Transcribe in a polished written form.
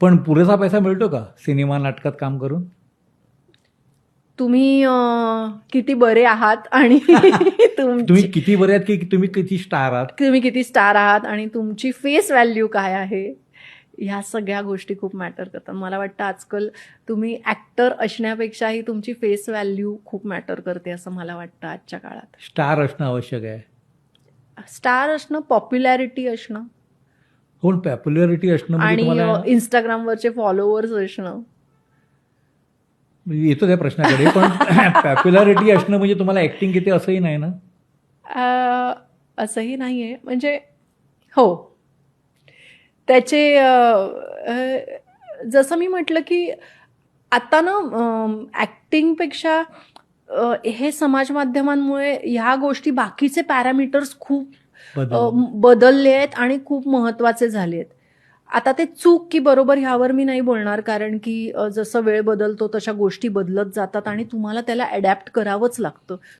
पण पुरेसा पैसा मिळतो का सिनेमा नाटकात काम करून? तुम्ही किती बरे आहात आणि तुम्ही किती बरे आहात की तुम्ही किती स्टार आहात? तुम्ही किती स्टार आहात आणि तुमची फेस व्हॅल्यू काय आहे, ह्या सगळ्या गोष्टी खूप मॅटर करतात. मला वाटतं आजकाल तुम्ही ॲक्टर असण्यापेक्षाही तुमची फेस व्हॅल्यू खूप मॅटर करते असं मला वाटतं आजच्या काळात. स्टार असणं आवश्यक आहे. स्टार असणं, पॉप्युलॅरिटी असणं हो, पॉप्युलॅरिटी असणं म्हणजे आणि तुम्हाला इंस्टाग्रामवरचे फॉलोअर्स असणं. येतो त्या प्रश्नाकडे, पण पॉप्युलॅरिटी असणं म्हणजे तुम्हाला ऍक्टिंग येते असंही नाही ना. असंही नाही आहे म्हणजे हो त्याचे जसं मी म्हटलं की आता ना ॲक्टिंगपेक्षा हे समाज माध्यमांमुळे ह्या गोष्टी बाकीचे पॅरामीटर्स खूप बदलले आहेत आणि खूप महत्त्वाचे झाले आहेत. आता ते चूक की बरोबर ह्यावर मी नाही बोलणार, कारण की जसं वेळ बदलतो तशा गोष्टी बदलत जातात आणि तुम्हाला त्याला अडॅप्ट करावंच लागतं.